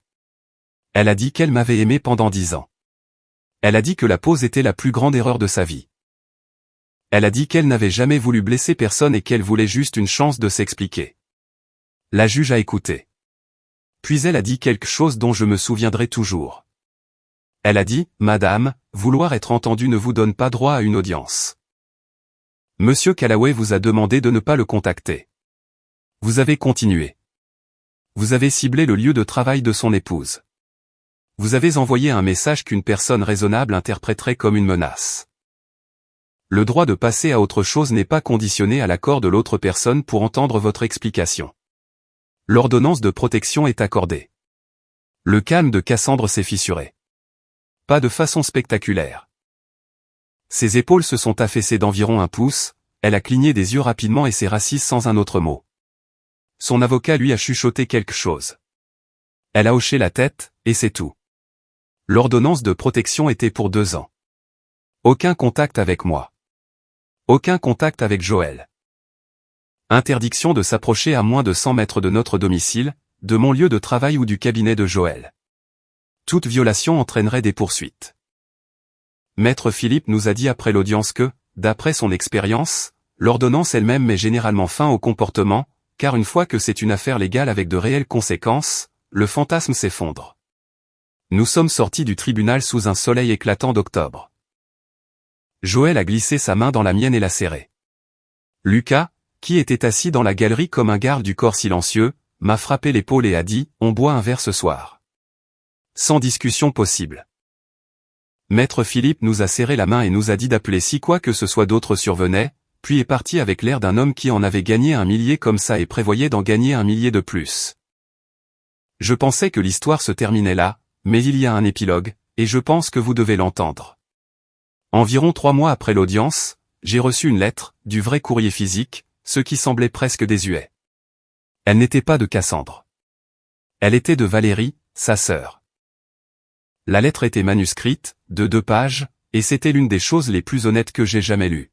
Elle a dit qu'elle m'avait aimé pendant 10 ans. Elle a dit que la pause était la plus grande erreur de sa vie. Elle a dit qu'elle n'avait jamais voulu blesser personne et qu'elle voulait juste une chance de s'expliquer. La juge a écouté. Puis elle a dit quelque chose dont je me souviendrai toujours. Elle a dit, « Madame, vouloir être entendue ne vous donne pas droit à une audience. Monsieur Callaway vous a demandé de ne pas le contacter. Vous avez continué. Vous avez ciblé le lieu de travail de son épouse. Vous avez envoyé un message qu'une personne raisonnable interpréterait comme une menace. Le droit de passer à autre chose n'est pas conditionné à l'accord de l'autre personne pour entendre votre explication. L'ordonnance de protection est accordée. » Le calme de Cassandre s'est fissuré. Pas de façon spectaculaire. Ses épaules se sont affaissées d'environ 1 pouce, elle a cligné des yeux rapidement et s'est rassise sans un autre mot. Son avocat lui a chuchoté quelque chose. Elle a hoché la tête, et c'est tout. L'ordonnance de protection était pour 2 ans. Aucun contact avec moi. Aucun contact avec Joël. Interdiction de s'approcher à moins de 100 mètres de notre domicile, de mon lieu de travail ou du cabinet de Joël. Toute violation entraînerait des poursuites. Maître Philippe nous a dit après l'audience que, d'après son expérience, l'ordonnance elle-même met généralement fin au comportement, car une fois que c'est une affaire légale avec de réelles conséquences, le fantasme s'effondre. Nous sommes sortis du tribunal sous un soleil éclatant d'octobre. Joël a glissé sa main dans la mienne et l'a serrée. Lucas, qui était assis dans la galerie comme un garde du corps silencieux, m'a frappé l'épaule et a dit « On boit un verre ce soir ». Sans discussion possible. Maître Philippe nous a serré la main et nous a dit d'appeler si quoi que ce soit d'autre survenait, puis est parti avec l'air d'un homme qui en avait gagné 1 millier comme ça et prévoyait d'en gagner 1 millier de plus. Je pensais que l'histoire se terminait là, mais il y a un épilogue, et je pense que vous devez l'entendre. Environ 3 mois après l'audience, j'ai reçu une lettre, du vrai courrier physique, ce qui semblait presque désuet. Elle n'était pas de Cassandre. Elle était de Valérie, sa sœur. La lettre était manuscrite, de 2 pages, et c'était l'une des choses les plus honnêtes que j'ai jamais lues.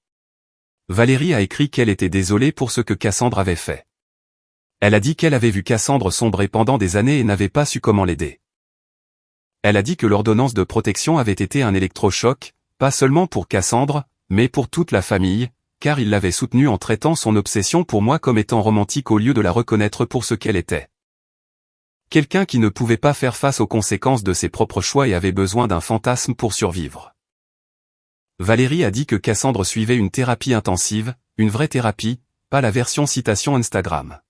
Valérie a écrit qu'elle était désolée pour ce que Cassandre avait fait. Elle a dit qu'elle avait vu Cassandre sombrer pendant des années et n'avait pas su comment l'aider. Elle a dit que l'ordonnance de protection avait été un électrochoc, pas seulement pour Cassandre, mais pour toute la famille, car il l'avait soutenue en traitant son obsession pour moi comme étant romantique au lieu de la reconnaître pour ce qu'elle était. Quelqu'un qui ne pouvait pas faire face aux conséquences de ses propres choix et avait besoin d'un fantasme pour survivre. Valérie a dit que Cassandre suivait une thérapie intensive, une vraie thérapie, pas la version citation Instagram.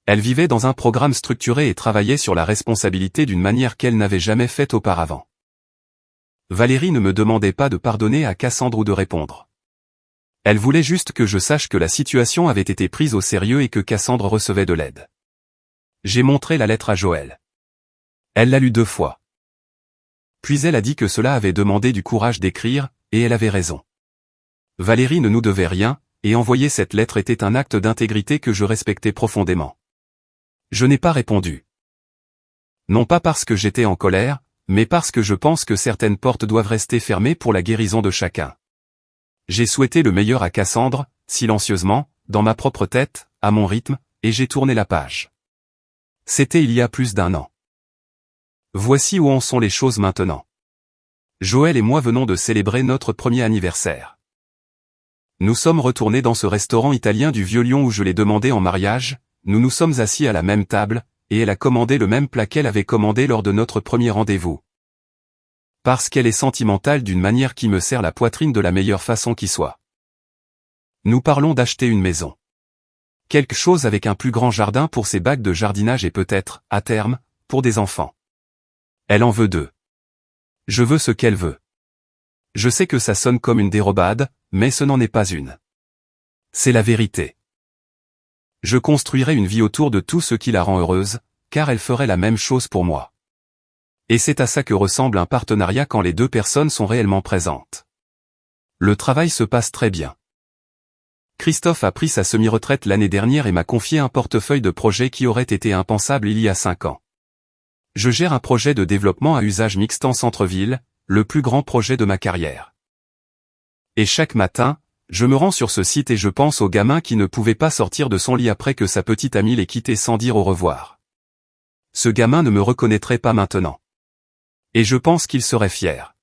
Elle vivait dans un programme structuré et travaillait sur la responsabilité d'une manière qu'elle n'avait jamais faite auparavant. Valérie ne me demandait pas de pardonner à Cassandre ou de répondre. Elle voulait juste que je sache que la situation avait été prise au sérieux et que Cassandre recevait de l'aide. J'ai montré la lettre à Joël. Elle l'a lue 2 fois. Puis elle a dit que cela avait demandé du courage d'écrire, et elle avait raison. Valérie ne nous devait rien, et envoyer cette lettre était un acte d'intégrité que je respectais profondément. Je n'ai pas répondu. Non pas parce que j'étais en colère, mais parce que je pense que certaines portes doivent rester fermées pour la guérison de chacun. J'ai souhaité le meilleur à Cassandre, silencieusement, dans ma propre tête, à mon rythme, et j'ai tourné la page. C'était il y a plus d'1 an. Voici où en sont les choses maintenant. Joël et moi venons de célébrer notre premier anniversaire. Nous sommes retournés dans ce restaurant italien du Vieux-Lyon où je l'ai demandé en mariage, nous nous sommes assis à la même table, et elle a commandé le même plat qu'elle avait commandé lors de notre premier rendez-vous. Parce qu'elle est sentimentale d'une manière qui me serre la poitrine de la meilleure façon qui soit. Nous parlons d'acheter une maison. Quelque chose avec un plus grand jardin pour ses bacs de jardinage et peut-être, à terme, pour des enfants. Elle en veut 2. Je veux ce qu'elle veut. Je sais que ça sonne comme une dérobade, mais ce n'en est pas une. C'est la vérité. Je construirai une vie autour de tout ce qui la rend heureuse, car elle ferait la même chose pour moi. Et c'est à ça que ressemble un partenariat quand les 2 personnes sont réellement présentes. Le travail se passe très bien. Christophe a pris sa semi-retraite l'année dernière et m'a confié un portefeuille de projets qui aurait été impensable il y a 5 ans. Je gère un projet de développement à usage mixte en centre-ville, le plus grand projet de ma carrière. Et chaque matin, je me rends sur ce site et je pense au gamin qui ne pouvait pas sortir de son lit après que sa petite amie l'ait quitté sans dire au revoir. Ce gamin ne me reconnaîtrait pas maintenant. Et je pense qu'il serait fier.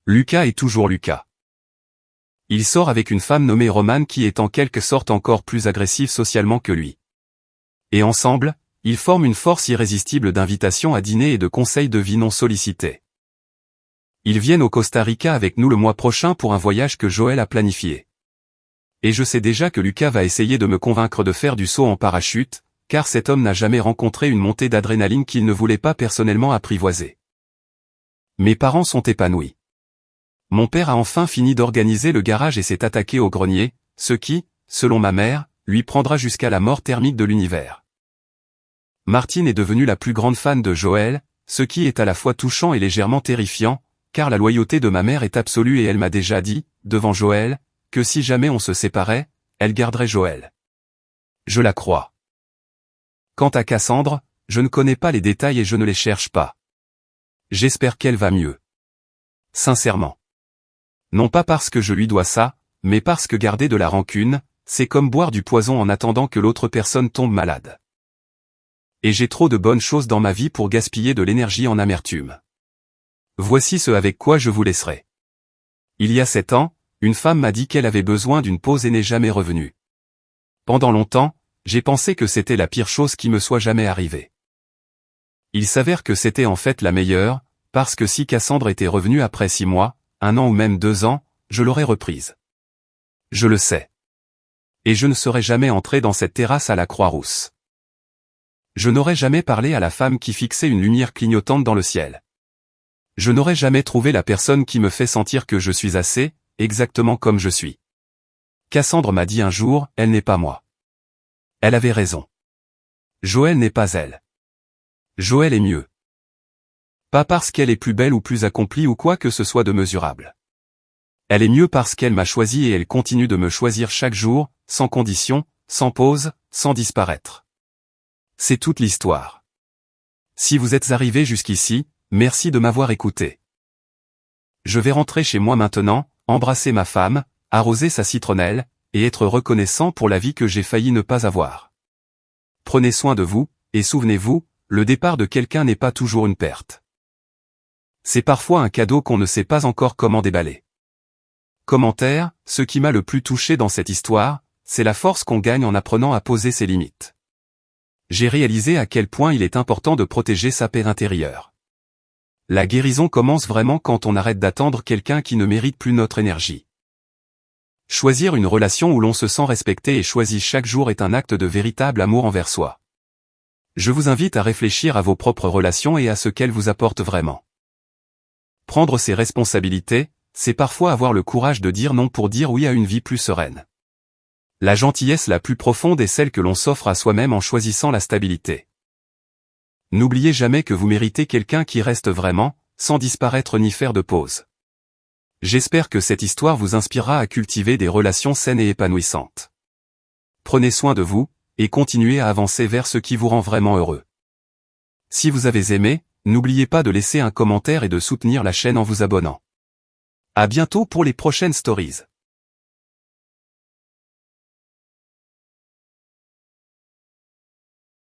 Lucas est toujours Lucas. Il sort avec une femme nommée Romane qui est en quelque sorte encore plus agressive socialement que lui. Et ensemble, ils forment une force irrésistible d'invitations à dîner et de conseils de vie non sollicités. Ils viennent au Costa Rica avec nous le mois prochain pour un voyage que Joël a planifié. Et je sais déjà que Lucas va essayer de me convaincre de faire du saut en parachute, car cet homme n'a jamais rencontré une montée d'adrénaline qu'il ne voulait pas personnellement apprivoiser. Mes parents sont épanouis. Mon père a enfin fini d'organiser le garage et s'est attaqué au grenier, ce qui, selon ma mère, lui prendra jusqu'à la mort thermique de l'univers. Martine est devenue la plus grande fan de Joël, ce qui est à la fois touchant et légèrement terrifiant, car la loyauté de ma mère est absolue et elle m'a déjà dit, devant Joël, que si jamais on se séparait, elle garderait Joël. Je la crois. Quant à Cassandre, je ne connais pas les détails et je ne les cherche pas. J'espère qu'elle va mieux. Sincèrement. Non pas parce que je lui dois ça, mais parce que garder de la rancune, c'est comme boire du poison en attendant que l'autre personne tombe malade. Et j'ai trop de bonnes choses dans ma vie pour gaspiller de l'énergie en amertume. Voici ce avec quoi je vous laisserai. Il y a 7 ans, une femme m'a dit qu'elle avait besoin d'une pause et n'est jamais revenue. Pendant longtemps, j'ai pensé que c'était la pire chose qui me soit jamais arrivée. Il s'avère que c'était en fait la meilleure, parce que si Cassandre était revenue après 6 mois, 1 an ou même 2 ans, je l'aurais reprise. Je le sais. Et je ne serais jamais entré dans cette terrasse à la Croix-Rousse. Je n'aurais jamais parlé à la femme qui fixait une lumière clignotante dans le ciel. Je n'aurais jamais trouvé la personne qui me fait sentir que je suis assez, exactement comme je suis. Cassandre m'a dit un jour, elle n'est pas moi. Elle avait raison. Joël n'est pas elle. Joël est mieux. Pas parce qu'elle est plus belle ou plus accomplie ou quoi que ce soit de mesurable. Elle est mieux parce qu'elle m'a choisi et elle continue de me choisir chaque jour, sans condition, sans pause, sans disparaître. C'est toute l'histoire. Si vous êtes arrivé jusqu'ici, merci de m'avoir écouté. Je vais rentrer chez moi maintenant, embrasser ma femme, arroser sa citronnelle, et être reconnaissant pour la vie que j'ai failli ne pas avoir. Prenez soin de vous, et souvenez-vous, le départ de quelqu'un n'est pas toujours une perte. C'est parfois un cadeau qu'on ne sait pas encore comment déballer. Commentaire, ce qui m'a le plus touché dans cette histoire, c'est la force qu'on gagne en apprenant à poser ses limites. J'ai réalisé à quel point il est important de protéger sa paix intérieure. La guérison commence vraiment quand on arrête d'attendre quelqu'un qui ne mérite plus notre énergie. Choisir une relation où l'on se sent respecté et choisi chaque jour est un acte de véritable amour envers soi. Je vous invite à réfléchir à vos propres relations et à ce qu'elles vous apportent vraiment. Prendre ses responsabilités, c'est parfois avoir le courage de dire non pour dire oui à une vie plus sereine. La gentillesse la plus profonde est celle que l'on s'offre à soi-même en choisissant la stabilité. N'oubliez jamais que vous méritez quelqu'un qui reste vraiment, sans disparaître ni faire de pause. J'espère que cette histoire vous inspirera à cultiver des relations saines et épanouissantes. Prenez soin de vous, et continuez à avancer vers ce qui vous rend vraiment heureux. Si vous avez aimé, n'oubliez pas de laisser un commentaire et de soutenir la chaîne en vous abonnant. À bientôt pour les prochaines stories.